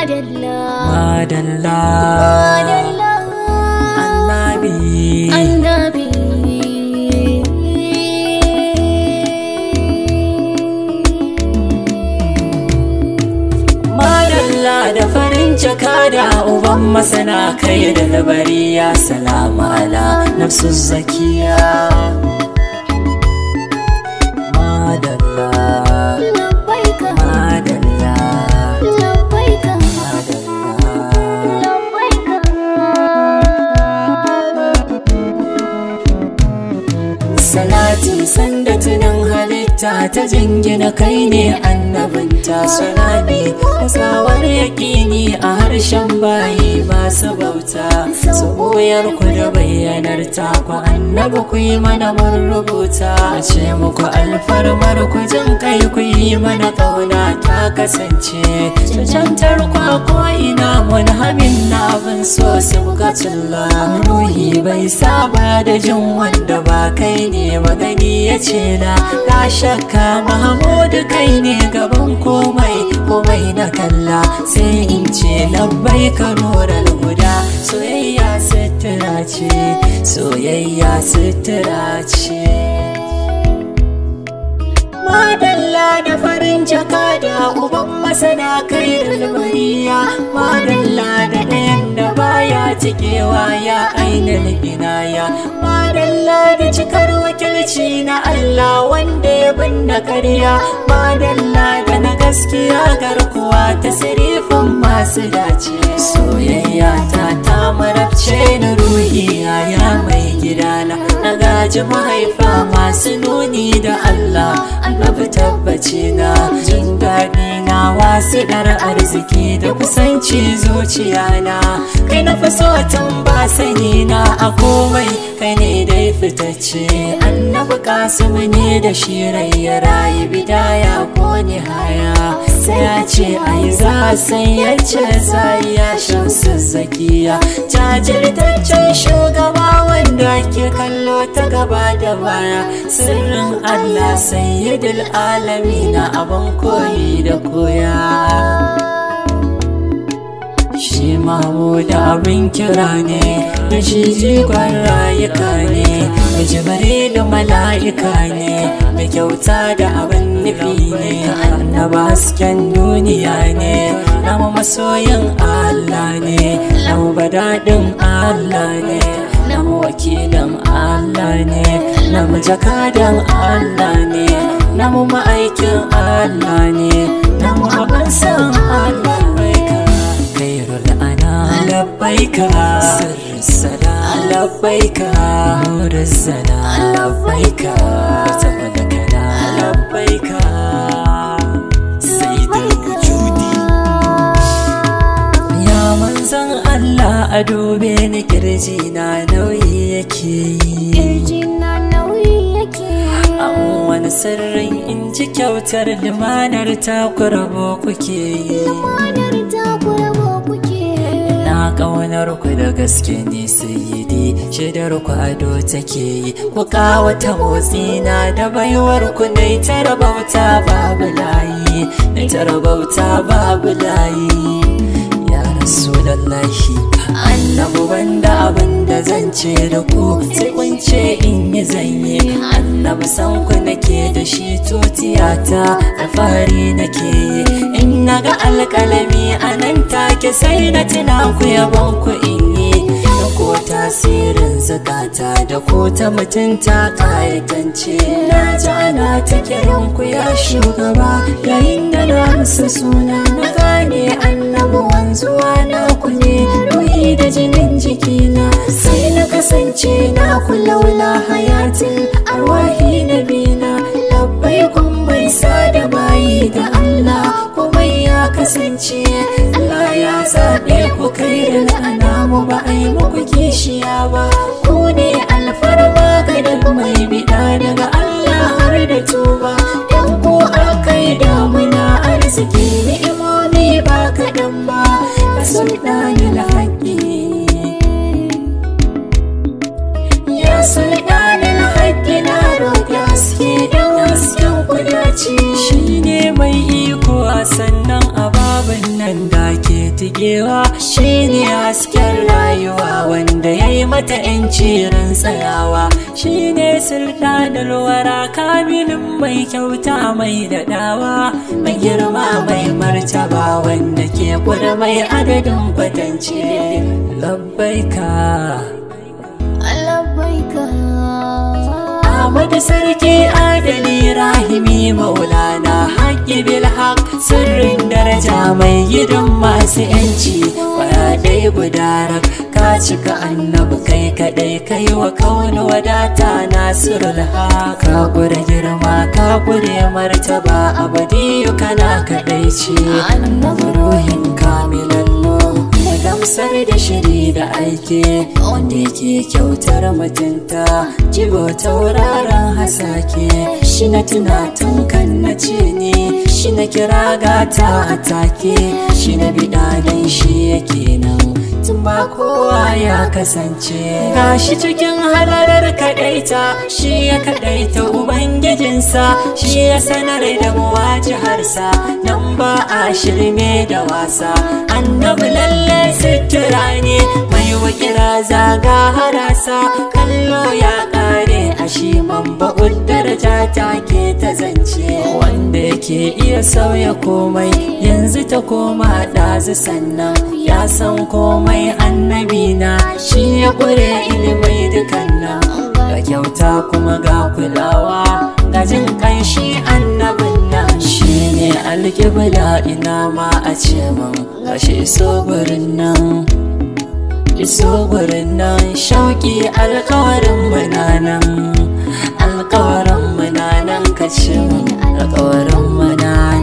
madalla madalla madalla annabi annabi madalla da farin jaka da uban masana kai da labariya salamu ala nafsu zakiya madalla labbaika madalla labbaika madalla labbaika salati sanda tunan halitta ta jingina kai ne annabinta sanabi tsawar yaƙini a harshen bayi masu bauta su koyar ku da bayyanar ta ku annabi ku yi mana mun rubuta ce muku alfarmar ku jin kai ku yi mana ƙauna ta kasance cancantar ku ina mun hamin na abin so su bukatullah ruhi bai saba da jin wanda ba kai ne magani ya ce na shakka Mahamudu kai ne gaban komai na kalla sai in ce labbai ka nurar guda soyayya sutura ce soyayya sutura ce madalla da farin jaka da uban masana kai dalbariya madalla da ɗayan da baya cikewa ya ainihin ginaya madalla da cikar wakilci na Allah wanda ya binne karya madalla da na gaskiya garkuwa ta sirifin masu dace soyayya ta marabce na ruhi ya mai gidana na gaji mahaifa masu nuni da Allah annabi tabbaci na jin daɗi na wasu ɗar arziki da kusanci zuciya na kai na fi so tun ba sani na a komai kai ne dai fitacce annabi kasimu ne da shi ya rayu bidaya ko nihaya sai ya ce ai za sai ya ce sai ya shamsu zakiya jajirtaccen shugaba wanda ke kallo ta gaba da baya sirrin Allah sayyidul alamina abin koyi da koya shi Mahamudu abin kira ne da shi jigon rayuka ne da jibrilu mala'ika ne da kyauta da abin nufi ne annaba hasken duniya ne namu masoyin Allah ne namu badaɗin Allah ne namu wakilin Allah ne namu jakadan Allah ne namu ma'aikin Allah ne namu abin san Allah لبيك سر السلام لبيك نور الزنا لبيك فتملكنا لبيك سيد الوجود يا منزل الله أدوبين كرجينا نوي يكي kirjina nauyi yake wani sirrin in ji kyautar limanar takurabo kuke yi manar takurabo kuke na ƙaunar ku da gaske ne sayyidi shaidar ku ado take yi ku kawata motsi na da baiwar ku ne ta rabauta babu layi ne ta rabauta babu layi ya rasulallahi annabu banda abin da zan ce da ku sai kun ce in yi zanye annabi san ku nake da shi totiyata alfahari nake yi in naga alƙalami a nan take sai na tuna ku yabon ku in yi da ko tasirin zakata da ko ta mutunta ƙayatance na ji ana ta kiran ku ya shugaba yayin da na musu suna na gane annabi wanzuwa na ku ne ruhi da jinin jikina sai na kasance na kulaula hayatin arwahi na bina labbai kun bai sa da bayi da Allah kuma ya kasance Allah ya zaɓe ku kai da la'anamu ba a yi muku kishiya ba ku ne alfarma ga duk mai bida daga Allah har da tuba dan ku akai damuna arziki ni'imomi ba kaɗan ba ka sultanul haqqi ya sultanul haqqi na roƙi haske don hasken kudaci shi ne mai iko sannan ababin nan da ke miƙewa, shine hasken rayuwa wanda ya yi mata 'yanci ran tsayawa. Shine sultanul wara kamilin mai kyauta mai daɗawa, mai girma mai martaba wanda ke kuda mai adadin kwatance. Labbaika labbaika Ahmadu sarki adali rahimi maulana, haƙƙi bil haq sirrin daraja mai gidan masu 'yanci. Kwaya ɗaya guda rak ka cika annabi kai kaɗai, kai wa kauni wadata nasirul haq. Ka gure girma ka gure martaba abadiyu kana kaɗai ce. Annabi ruhin kamilallo mai gamsar da shiri da aike, wanda yake kyautar mutunta jigo tauraron hasake. Shi na tuna tun kan na ce ne, shi na kira gata a take, shi na biɗa dan shi yake nan tun ba kowa ya kasance. Gashi cikin halarar kaɗaita, shi ya kaɗaita ubangijinsa, shi ya sanar da muwajiharsa, nan ba a shirme da wasa. Annabi lalle sutura ne mai wakila zaga harasa, kallo ya ƙare a shi mamba'ud daraja take ta zance. Wanda yake iya sauya komai yanzu ta koma ɗazu, sannan ya san komai annabi na, shi ya ƙure ilimai dukannan. Ga kyauta kuma ga kulawa, ga jin ƙanshi annabin nan. Shi ne alƙibla ina ma a ce min gashi iso gurin nan, iso gurin nan. Shauƙi alƙawarin munanan, alƙawarin munanan, ka ce min alƙawarin munanan.